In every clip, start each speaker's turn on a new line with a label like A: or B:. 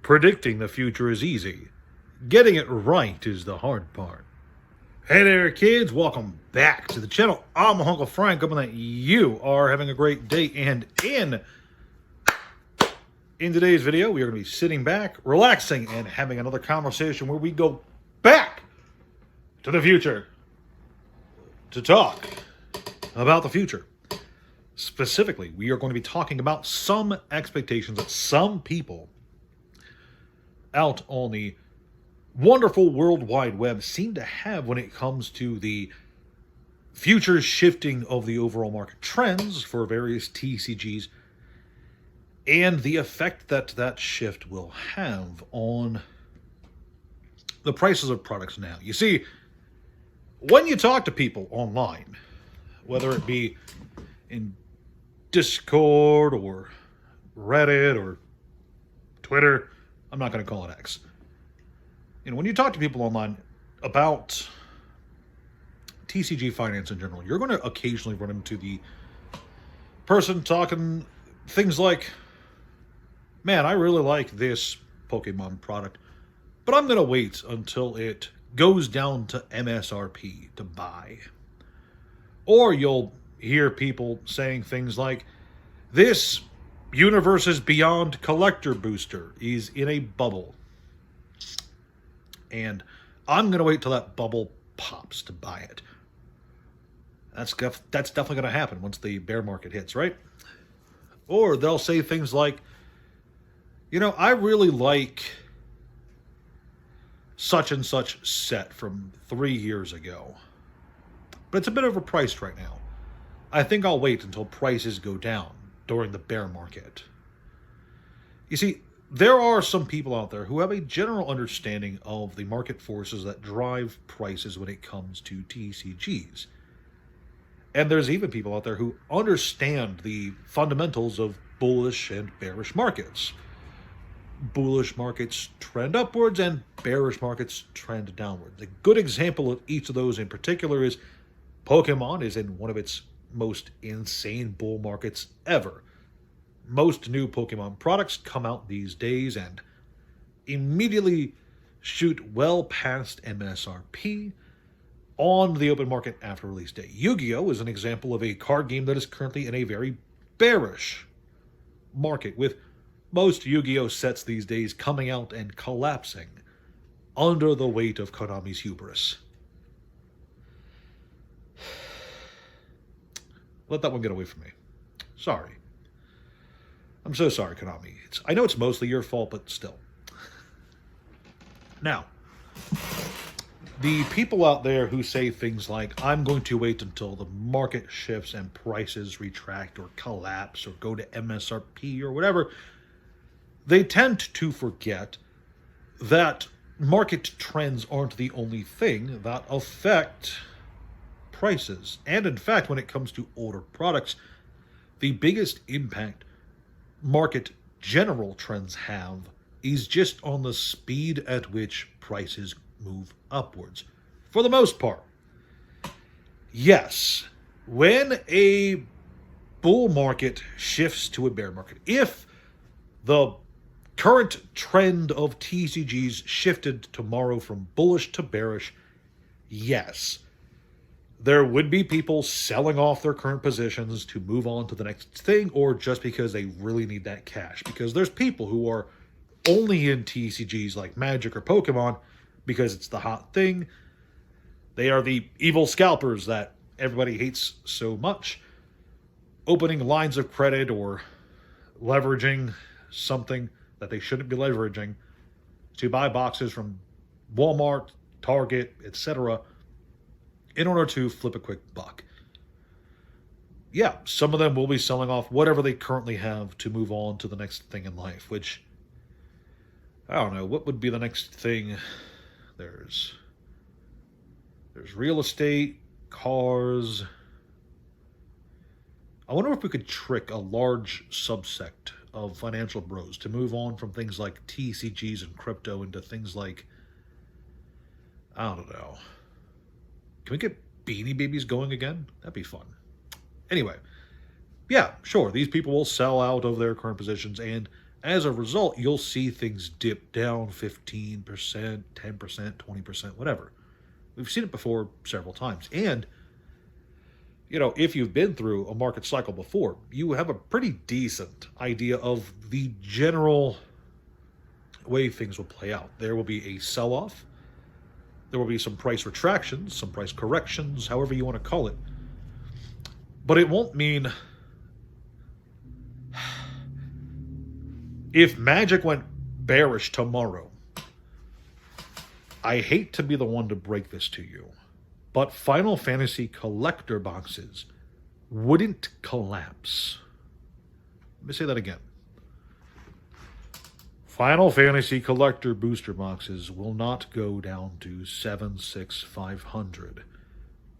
A: Predicting the future is easy. Getting it right is the hard part. Hey there, kids. Welcome back to the channel. I'm Uncle Frank, hoping that you are having a great day. And in today's video, we are going to be sitting back, relaxing, and having another conversation where we go back to the future to talk about the future. Specifically, we are going to be talking about some expectations that some people out on the wonderful World Wide Web seem to have when it comes to the future shifting of the overall market trends for various TCGs and the effect that that shift will have on the prices of products now. You see, when you talk to people online, whether it be in Discord or Reddit or Twitter, I'm not going to call it X. You know, when you talk to people online about TCG finance in general, you're going to occasionally run into the person talking things like, man, I really like this Pokemon product, but I'm going to wait until it goes down to MSRP to buy. Or you'll hear people saying things like, this Universes Beyond collector booster is in a bubble, and I'm going to wait till that bubble pops to buy it. That's definitely going to happen once the bear market hits, right? Or they'll say things like, you know, I really like such and such set from 3 years ago, but it's a bit overpriced right now. I think I'll wait until prices go down during the bear market. You see, there are some people out there who have a general understanding of the market forces that drive prices when it comes to TCGs. And there's even people out there who understand the fundamentals of bullish and bearish markets. Bullish markets trend upwards and bearish markets trend downwards. A good example of each of those in particular is Pokemon is in one of its most insane bull markets ever. Most new Pokemon products come out these days and immediately shoot well past MSRP on the open market after release date. Yu-Gi-Oh! Is an example of a card game that is currently in a very bearish market, with most Yu-Gi-Oh! Sets these days coming out and collapsing under the weight of Konami's hubris. Let that one get away from me. Sorry. I'm so sorry, Konami. I know it's mostly your fault, but still. Now, the people out there who say things like, I'm going to wait until the market shifts and prices retract or collapse or go to MSRP or whatever, they tend to forget that market trends aren't the only thing that affect prices. And in fact, when it comes to older products, the biggest impact market general trends have is just on the speed at which prices move upwards. For the most part, yes, when a bull market shifts to a bear market, if the current trend of TCGs shifted tomorrow from bullish to bearish, yes, there would be people selling off their current positions to move on to the next thing, or just because they really need that cash. Because there's people who are only in TCGs like Magic or Pokemon because it's the hot thing. They are the evil scalpers that everybody hates so much, opening lines of credit or leveraging something that they shouldn't be leveraging to buy boxes from Walmart, Target, etc., in order to flip a quick buck. Yeah, some of them will be selling off whatever they currently have to move on to the next thing in life, which, I don't know, what would be the next thing? There's real estate, cars. I wonder if we could trick a large subsect of financial bros to move on from things like TCGs and crypto into things like, I don't know, can we get Beanie Babies going again? That'd be fun. Anyway, yeah, sure, these people will sell out of their current positions and As a result, you'll see things dip down 15%, 10%, 20%, whatever. We've seen it before several times. And, you know, if you've been through a market cycle before, you have a pretty decent idea of the general way things will play out. There will be a sell-off. There will be some price retractions, some price corrections, however you want to call it. But it won't mean... If Magic went bearish tomorrow, I hate to be the one to break this to you, but Final Fantasy collector boxes wouldn't collapse. Let me say that again. Final Fantasy collector booster boxes will not go down to 7, 6, 500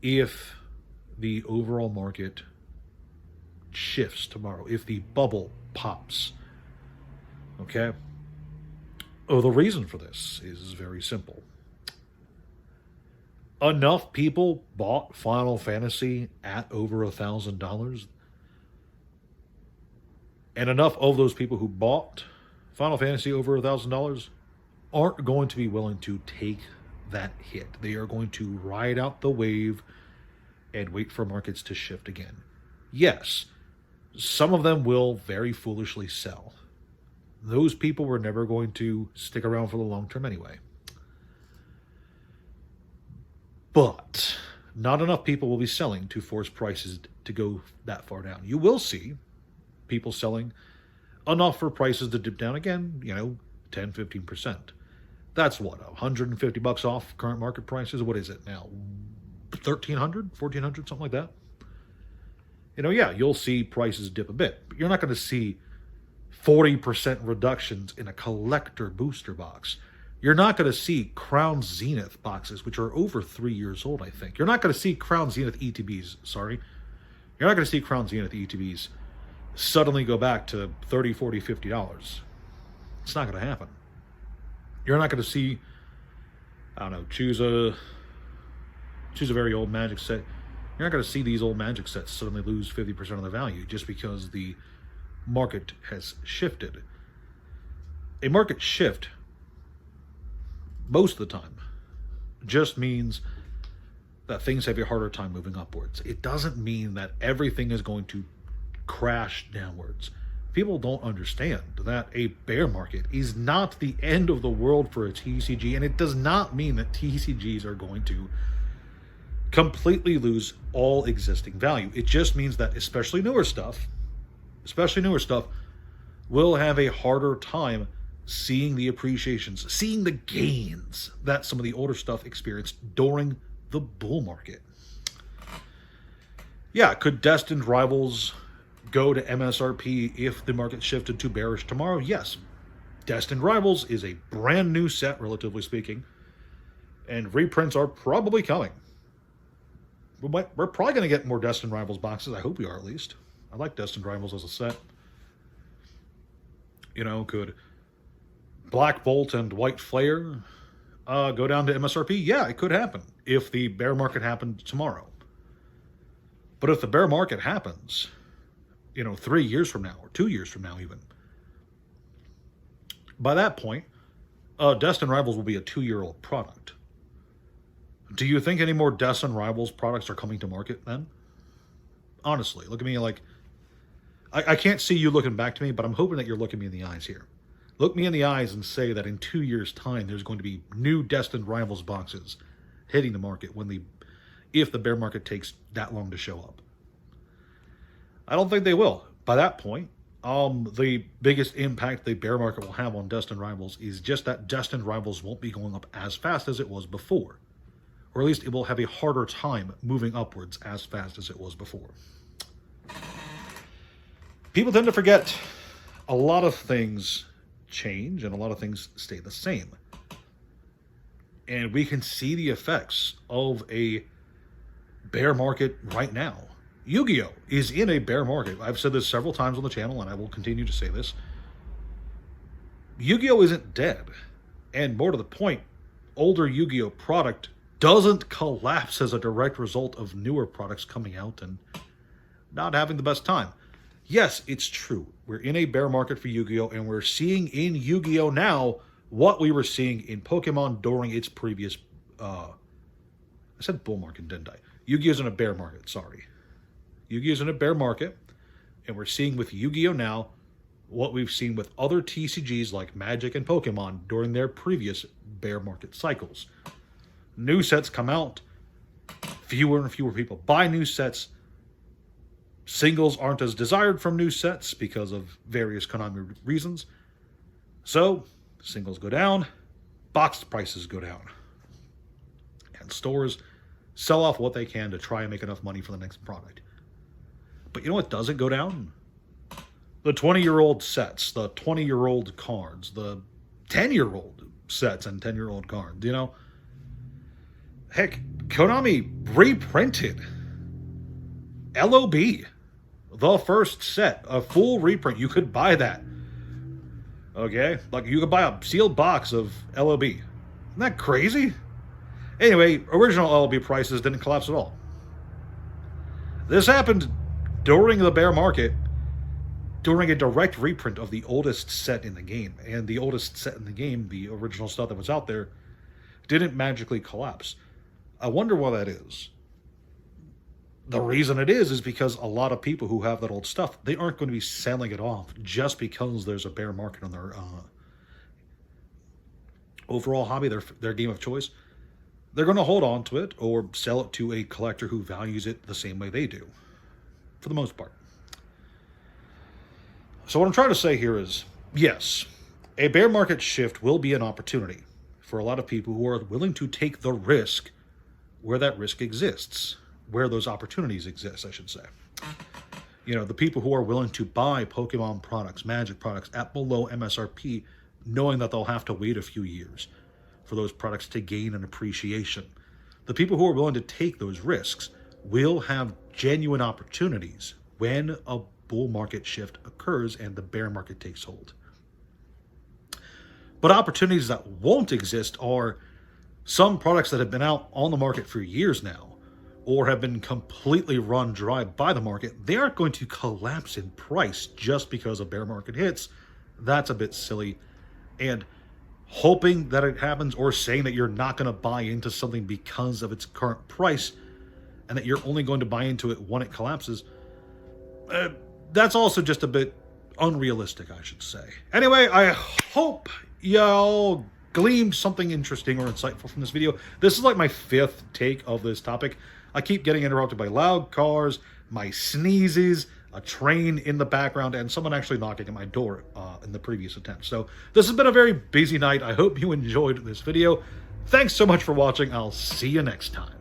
A: if the overall market shifts tomorrow, if the bubble pops. Okay? Oh, the reason for this is very simple. Enough people bought Final Fantasy at over $1,000, and enough of those people who bought Final Fantasy over $1,000 aren't going to be willing to take that hit. They are going to ride out the wave and wait for markets to shift again. Yes, some of them will very foolishly sell. Those people were never going to stick around for the long term anyway. But not enough people will be selling to force prices to go that far down. You will see people selling enough for prices to dip down again, 10, 15%. That's what, $150 off current market prices? What is it now? $1,300, $1,400, something like that? Yeah, you'll see prices dip a bit, but you're not going to see 40% reductions in a collector booster box. You're not going to see Crown Zenith boxes, which are over 3 years old, I think. You're not going to see Crown Zenith ETBs, sorry. You're not going to see Crown Zenith ETBs suddenly go back to $30, $40, $50. It's not going to happen. You're not going to see, choose a very old Magic set. You're not going to see these old Magic sets suddenly lose 50% of their value just because the market has shifted. A market shift, most of the time, just means that things have a harder time moving upwards. It doesn't mean that everything is going to crash downwards. People don't understand that a bear market is not the end of the world for a TCG, and it does not mean that TCGs are going to completely lose all existing value. It just means that especially newer stuff will have a harder time seeing the appreciations, seeing the gains that some of the older stuff experienced during the bull market. Yeah, could Destined Rivals go to MSRP if the market shifted to bearish tomorrow? Yes. Destined Rivals is a brand new set, relatively speaking, and reprints are probably coming. We're probably going to get more Destined Rivals boxes. I hope we are, at least. I like Destined Rivals as a set. Could Black Bolt and White Flare go down to MSRP? Yeah, it could happen if the bear market happened tomorrow. But if the bear market happens, 3 years from now or 2 years from now even, by that point, Destined Rivals will be a 2-year-old product. Do you think any more Destined Rivals products are coming to market then? Honestly, look at me like... I can't see you looking back to me, but I'm hoping that you're looking me in the eyes here. Look me in the eyes and say that in 2 years' time, there's going to be new Destined Rivals boxes hitting the market if the bear market takes that long to show up. I don't think they will. By that point, the biggest impact the bear market will have on Destined Rivals is just that Destined Rivals won't be going up as fast as it was before. Or at least it will have a harder time moving upwards as fast as it was before. People tend to forget a lot of things change and a lot of things stay the same. And we can see the effects of a bear market right now. Yu-Gi-Oh! Is in a bear market. I've said this several times on the channel, and I will continue to say this. Yu-Gi-Oh! Isn't dead. And more to the point, older Yu-Gi-Oh! Product doesn't collapse as a direct result of newer products coming out and not having the best time. Yes, it's true. We're in a bear market for Yu-Gi-Oh! And we're seeing in Yu-Gi-Oh! Now what we were seeing in Pokemon during its previous... I said bull market, didn't I? Yu-Gi-Oh's in a bear market, sorry. Yu-Gi-Oh's in a bear market, and we're seeing with Yu-Gi-Oh! Now what we've seen with other TCGs like Magic and Pokemon during their previous bear market cycles. New sets come out, fewer and fewer people buy new sets. Singles aren't as desired from new sets because of various Konami reasons. So, singles go down, box prices go down. And stores sell off what they can to try and make enough money for the next product. But you know what doesn't go down? The 20-year-old sets, the 20-year-old cards, the 10-year-old sets and 10-year-old cards, you know? Heck, Konami reprinted LOB, the first set, a full reprint. You could buy that. Okay? Like, you could buy a sealed box of LOB. Isn't that crazy? Anyway, original LOB prices didn't collapse at all. This happened during the bear market, during a direct reprint of the oldest set in the game. And the oldest set in the game, the original stuff that was out there, didn't magically collapse. I wonder why that is. The reason it is because a lot of people who have that old stuff, they aren't going to be selling it off just because there's a bear market on their overall hobby, their game of choice. They're going to hold on to it or sell it to a collector who values it the same way they do, for the most part. So what I'm trying to say here is, yes, a bear market shift will be an opportunity for a lot of people who are willing to take the risk where that risk exists, where those opportunities exist, I should say. You know, the people who are willing to buy Pokemon products, Magic products at below MSRP, knowing that they'll have to wait a few years for those products to gain an appreciation. The people who are willing to take those risks will have genuine opportunities when a bull market shift occurs and the bear market takes hold. But opportunities that won't exist are some products that have been out on the market for years now, or have been completely run dry by the market. They aren't going to collapse in price just because a bear market hits. That's a bit silly. And hoping that it happens, or saying that you're not going to buy into something because of its current price, and that you're only going to buy into it when it collapses, that's also just a bit unrealistic, I should say. Anyway, I hope y'all gleaned something interesting or insightful from this video. This is like my 5th take of this topic. I keep getting interrupted by loud cars, my sneezes, a train in the background, and someone actually knocking at my door in the previous attempt. So this has been a very busy night. I hope you enjoyed this video. Thanks so much for watching. I'll see you next time.